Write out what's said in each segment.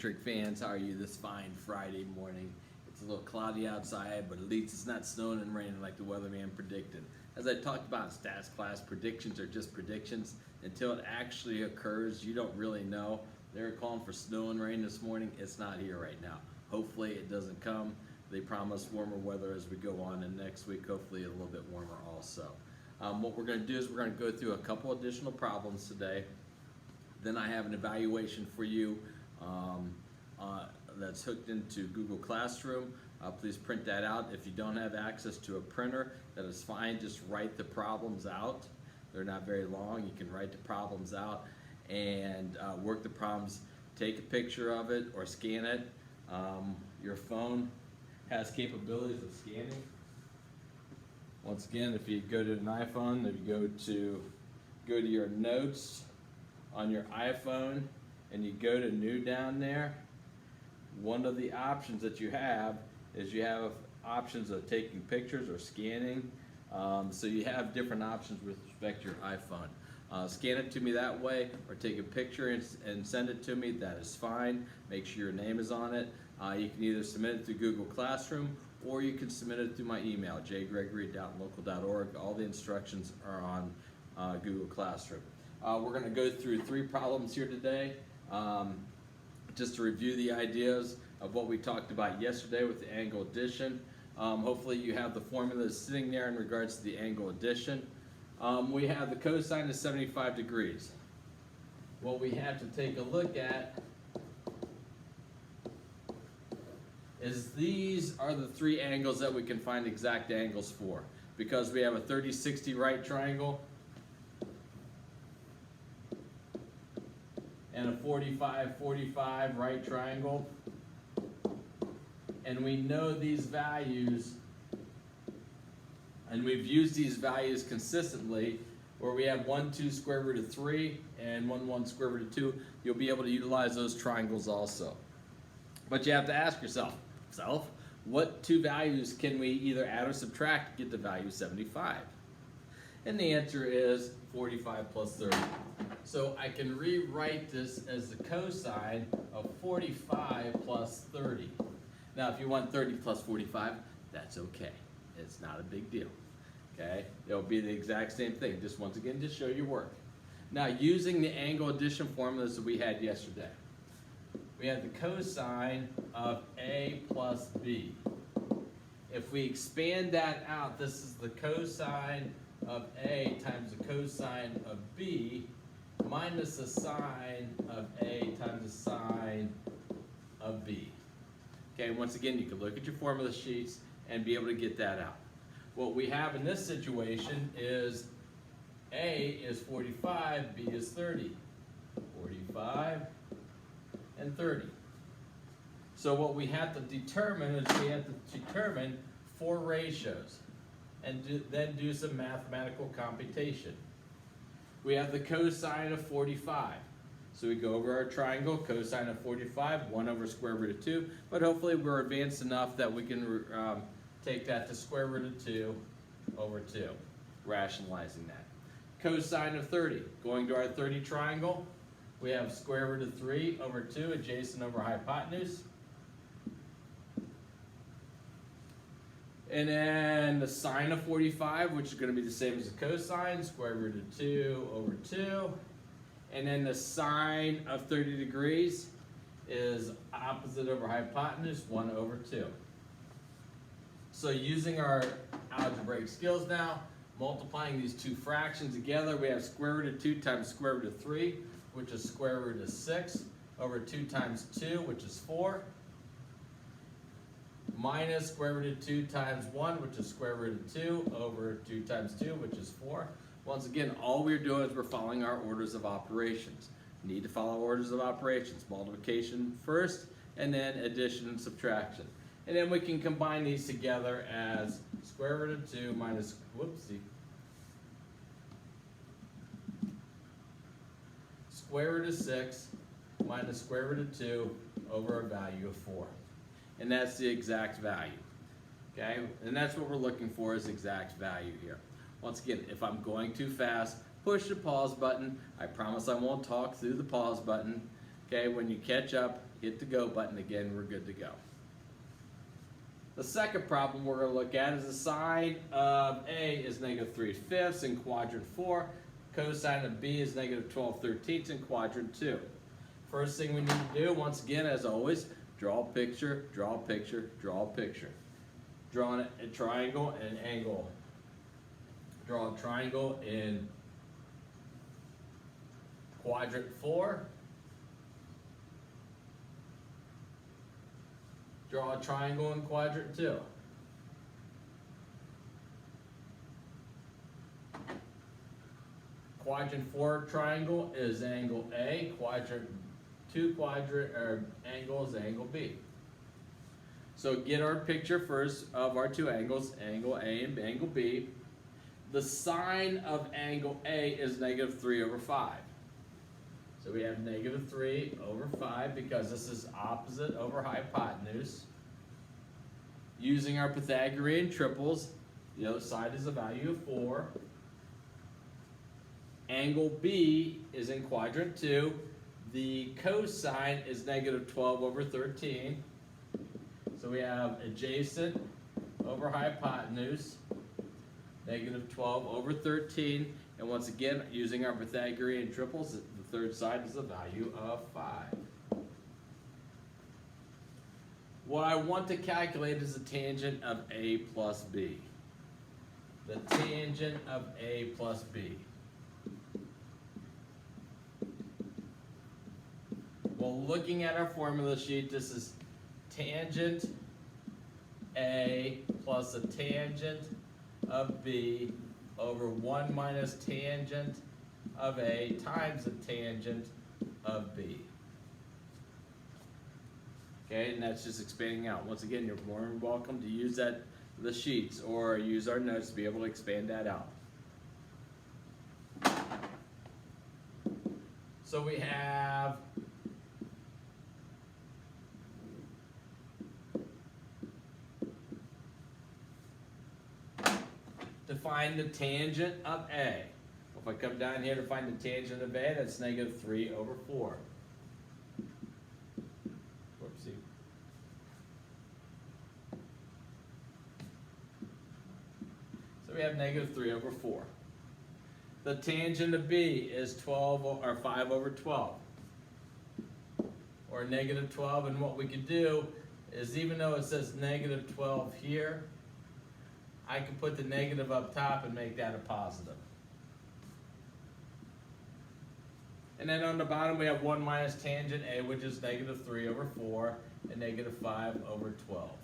Trig fans, how are you this fine Friday morning? It's a little cloudy outside, but at least it's not snowing and raining like the weatherman predicted. As I talked about in stats class, predictions are just predictions. Until it actually occurs, you don't really know. They were calling for snow and rain this morning. It's not here right now. Hopefully it doesn't come. They promise warmer weather as we go on, and next week hopefully a little bit warmer also. What we're going to do is we're going to go through a couple additional problems today. Then I have an evaluation for you that's hooked into Google Classroom. Please print that out. If you don't have access to a printer, that is fine. Just write the problems out. They're not very long. You can write the problems out and work the problems. Take a picture of it or scan it. Your phone has capabilities of scanning. Once again, if you go to an iPhone, if you go to your notes on your iPhone and you go to new down there, one of the options that you have is you have options of taking pictures or scanning. So you have different options with respect to your iPhone. Scan it to me that way, or take a picture and send it to me. That is fine. Make sure your name is on it. You can either submit it through Google Classroom, or you can submit it through my email, jgregory.local.org. All the instructions are on Google Classroom. We're going to go through 3 problems here today, just to review the ideas of what we talked about yesterday with the angle addition. Hopefully you have the formula sitting there in regards to the angle addition. We have the cosine of 75 degrees. What we have to take a look at is these are the 3 angles that we can find exact angles for. Because we have a 30-60 right triangle and a 45-45 right triangle, and we know these values, and we've used these values consistently, where we have 1, 2 square root of 3 and 1, 1 square root of 2. You'll be able to utilize those triangles also. But you have to ask yourself, what 2 values can we either add or subtract to get the value 75? And the answer is 45 plus 30. So I can rewrite this as the cosine of 45 plus 30. Now if you want 30 plus 45, that's okay. It's not a big deal. Okay? It'll be the exact same thing. Just once again, just show your work. Now using the angle addition formulas that we had yesterday, we had the cosine of A plus B. If we expand that out, this is the cosine of A times the cosine of B minus the sine of A times the sine of B. Okay, once again, you can look at your formula sheets and be able to get that out. What we have in this situation is A is 45, B is 30. 45 and 30. So what we have to determine is we have to determine 4 ratios and then do some mathematical computation. We have the cosine of 45. So we go over our triangle, cosine of 45, 1 over square root of 2, but hopefully we're advanced enough that we can take that to square root of 2 over 2, rationalizing that. Cosine of 30, going to our 30 triangle, we have square root of 3 over 2, adjacent over hypotenuse. And then the sine of 45, which is going to be the same as the cosine, square root of 2 over 2. And then the sine of 30 degrees is opposite over hypotenuse, 1 over 2. So using our algebraic skills now, multiplying these 2 fractions together, we have square root of 2 times square root of 3, which is square root of 6, over 2 times 2, which is 4, minus square root of 2 times 1, which is square root of 2, over 2 times 2, which is 4. Once again, all we're doing is we're following our orders of operations. You need to follow orders of operations. Multiplication first, and then addition and subtraction. And then we can combine these together as square root of 2 minus, square root of 6 minus square root of 2 over a value of 4. And that's the exact value. Okay? And that's what we're looking for, is exact value here. Once again, if I'm going too fast, push the pause button. I promise I won't talk through the pause button. Okay, when you catch up, hit the go button again, we're good to go. The second problem we're going to look at is the sine of A is -3/5 in quadrant 4. Cosine of B is -12/13 in quadrant 2. First thing we need to do, once again, as always, draw a picture, draw a picture, draw a picture. Draw a triangle and an angle. Draw a triangle in quadrant 4. Draw a triangle in quadrant 2. Quadrant 4 triangle is angle A. Quadrant 2 angle is angle B. So get our picture first of our two angles, angle A and angle B. The sine of angle A is -3/5. So we have -3/5 because this is opposite over hypotenuse. Using our Pythagorean triples, the other side is a value of 4. Angle B is in quadrant 2. The cosine is -12/13. So we have adjacent over hypotenuse, -12/13. And once again, using our Pythagorean triples, the third side is a value of 5. What I want to calculate is the tangent of A plus B. The tangent of A plus B. Well, looking at our formula sheet, this is tangent A plus the tangent of B over 1 minus tangent of A times the tangent of B. Okay, and that's just expanding out. Once again, you're more than welcome to use the sheets or use our notes to be able to expand that out. So we have to find the tangent of A. If I come down here to find the tangent of A, that's -3/4. Whoopsie. So we have -3/4. The tangent of B is 5/12, or -12. And what we could do is, even though it says -12 here, I can put the negative up top and make that a positive. And then on the bottom we have 1 minus tangent A, which is -3/4 and -5/12.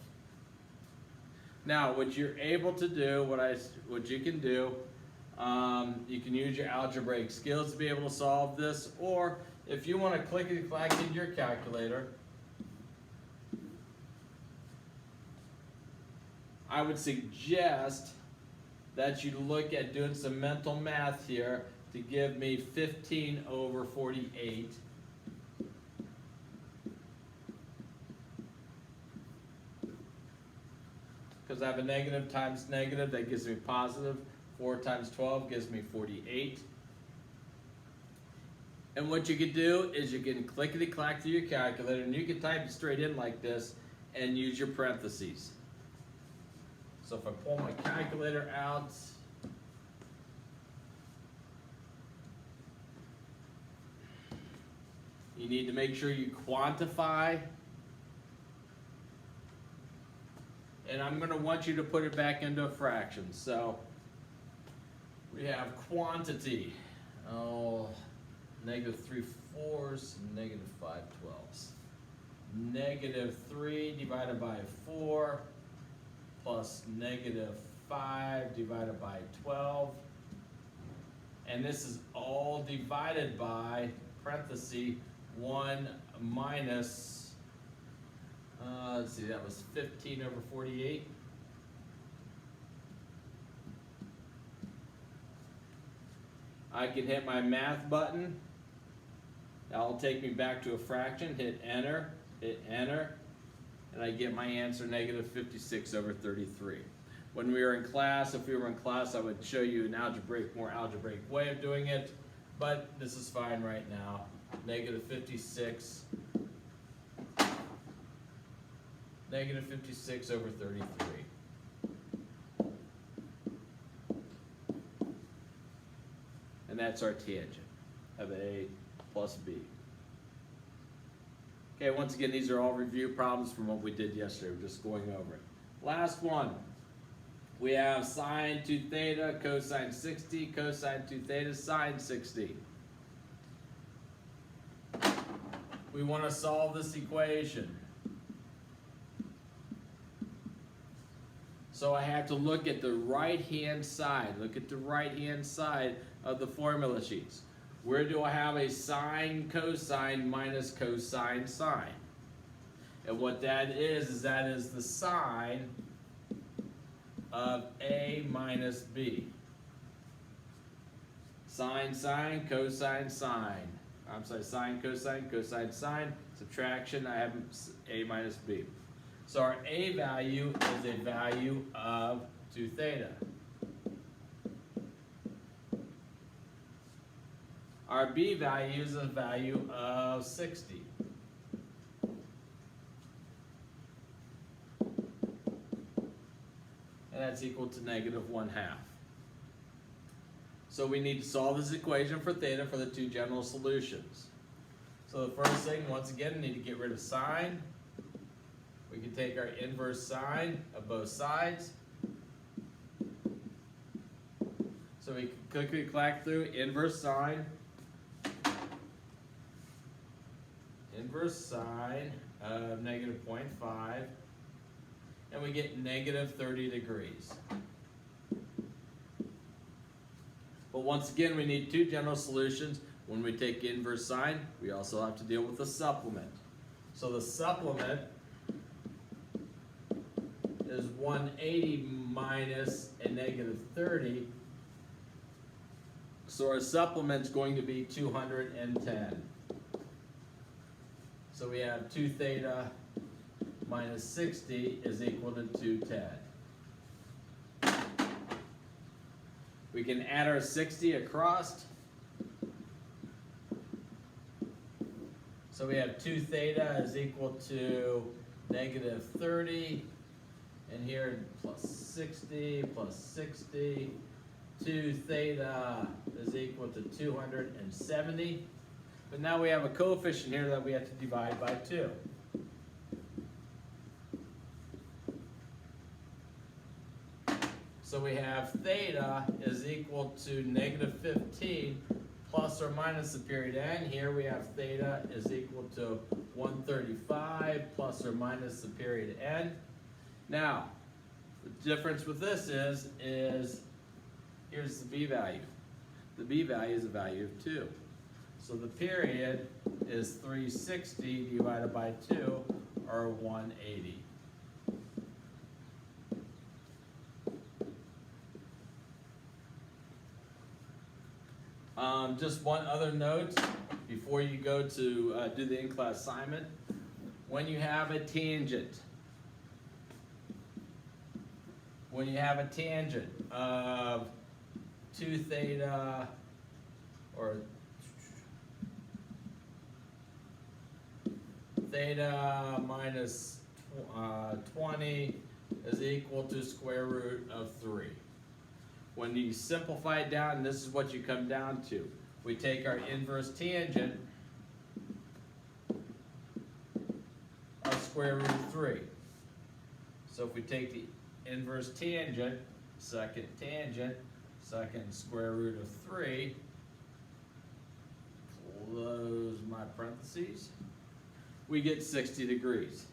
Now, what you're able to do, what you can do, you can use your algebraic skills to be able to solve this, or if you want to clickety-clack in your calculator, I would suggest that you look at doing some mental math here to give me 15/48. Because I have a negative times negative, that gives me positive. 4 times 12 gives me 48. And what you can do is you can clickety-clack through your calculator, and you can type it straight in like this and use your parentheses. So if I pull my calculator out, you need to make sure you quantify, and I'm going to want you to put it back into a fraction. So we have quantity, -3/4, -5/12. -3 divided by 4 plus -5 divided by 12. And this is all divided by, parenthesis, 1 minus, let's see, that was 15/48. I can hit my math button. That'll take me back to a fraction. Hit enter, and I get my answer, -56/33. When we were in class, if we were in class, I would show you an more algebraic way of doing it, but this is fine right now. -56 negative 56 over 33. And that's our tangent of A plus B. Okay, once again, these are all review problems from what we did yesterday. We're just going over it. Last one. We have sine 2 theta, cosine 60, cosine 2 theta, sine 60. We want to solve this equation. So I have to look at the right-hand side. Look at the right-hand side of the formula sheets. Where do I have a sine, cosine, minus cosine, sine? And what that is that is the sine of A minus B. Sine, sine, cosine, sine. I'm sorry, sine, cosine, cosine, sine. Subtraction, I have A minus B. So our A value is a value of 2 theta. Our B value is a value of 60. And that's equal to negative 1/2. So we need to solve this equation for theta for the two general solutions. So the first thing, once again, we need to get rid of sine. We can take our inverse sine of both sides. So we can quickly clack through inverse sine. Inverse sine of negative 0.5. And we get negative 30 degrees. But once again, we need two general solutions. When we take inverse sine, we also have to deal with the supplement. So the supplement is 180 minus a negative 30. So our supplement's going to be 210. So we have 2 theta minus 60 is equal to 210. We can add our 60 across. So we have 2 theta is equal to negative 30. And here plus 60 plus 60. 2 theta is equal to 270. But now we have a coefficient here that we have to divide by 2. So we have theta is equal to negative 15 plus or minus the period n. Here we have theta is equal to 135 plus or minus the period n. Now, the difference with this is here's the b value. The b value is a value of 2. So the period is 360 divided by 2, or 180. Just one other note before you go to do the in-class assignment. When you have a tangent, of 2 theta or theta minus 20 is equal to square root of 3. When you simplify it down, this is what you come down to. We take our inverse tangent of square root of 3. So if we take the inverse tangent, second square root of 3, close my parentheses, we get 60 degrees.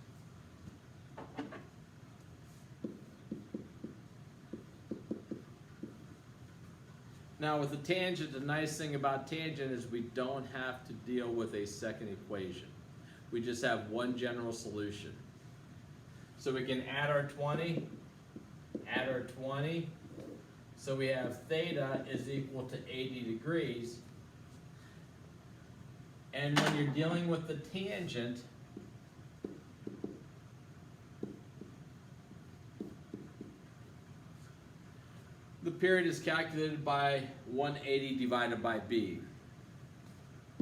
Now with the tangent, the nice thing about tangent is we don't have to deal with a second equation. We just have one general solution. So we can add our 20, So we have theta is equal to 80 degrees. And when you're dealing with the tangent, the period is calculated by 180 divided by b.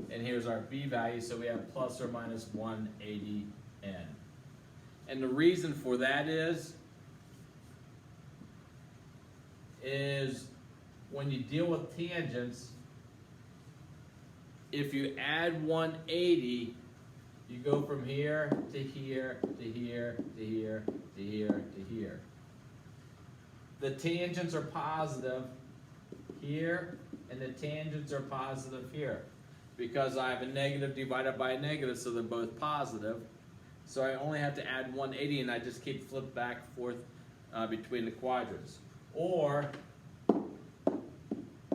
And here's our b value, so we have plus or minus 180n. And the reason for that is when you deal with tangents, if you add 180, you go from here to here to here to here to here to here. The tangents are positive here, and the tangents are positive here. Because I have a negative divided by a negative, so they're both positive. So I only have to add 180, and I just keep flip back and forth between the quadrants. Or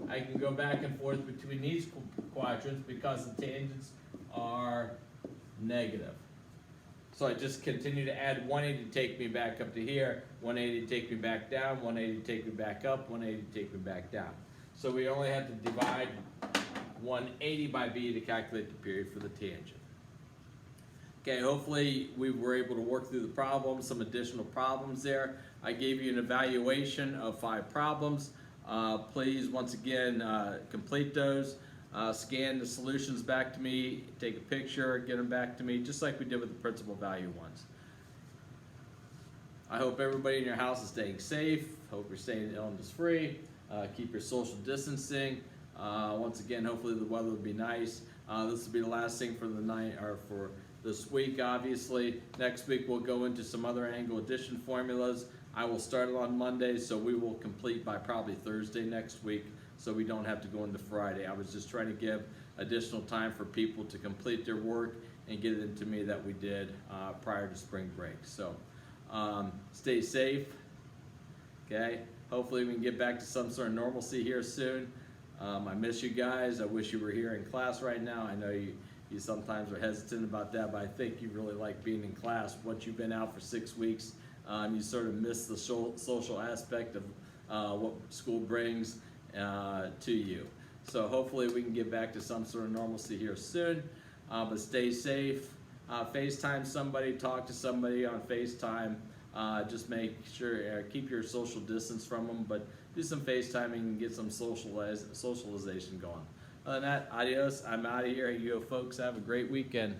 I can go back and forth between these quadrants because the tangents are negative. So I just continue to add 180 to take me back up to here, 180 to take me back down, 180 to take me back up, 180 to take me back down. So we only have to divide 180 by b to calculate the period for the tangent. Okay, hopefully we were able to work through the problem, some additional problems there. I gave you an evaluation of 5 problems. Please, once again, complete those. Scan the solutions back to me, take a picture, get them back to me, just like we did with the principal value ones. I hope everybody in your house is staying safe. Hope you're staying illness free. Keep your social distancing. Once again, hopefully the weather will be nice. This will be the last thing for the night, or for this week, obviously. Next week we'll go into some other angle addition formulas. I will start it on Monday, so we will complete by probably Thursday next week, so we don't have to go into Friday. I was just trying to give additional time for people to complete their work and get it into me that we did prior to spring break. So stay safe, okay? Hopefully we can get back to some sort of normalcy here soon. I miss you guys. I wish you were here in class right now. I know you sometimes are hesitant about that, but I think you really like being in class. Once you've been out for 6 weeks, you sort of miss the social aspect of what school brings to you. So hopefully we can get back to some sort of normalcy here soon, but stay safe. FaceTime somebody, talk to somebody on FaceTime. Just make sure, keep your social distance from them, but do some FaceTiming and get some socialization going. Other than that, adios. I'm out of here. You folks have a great weekend.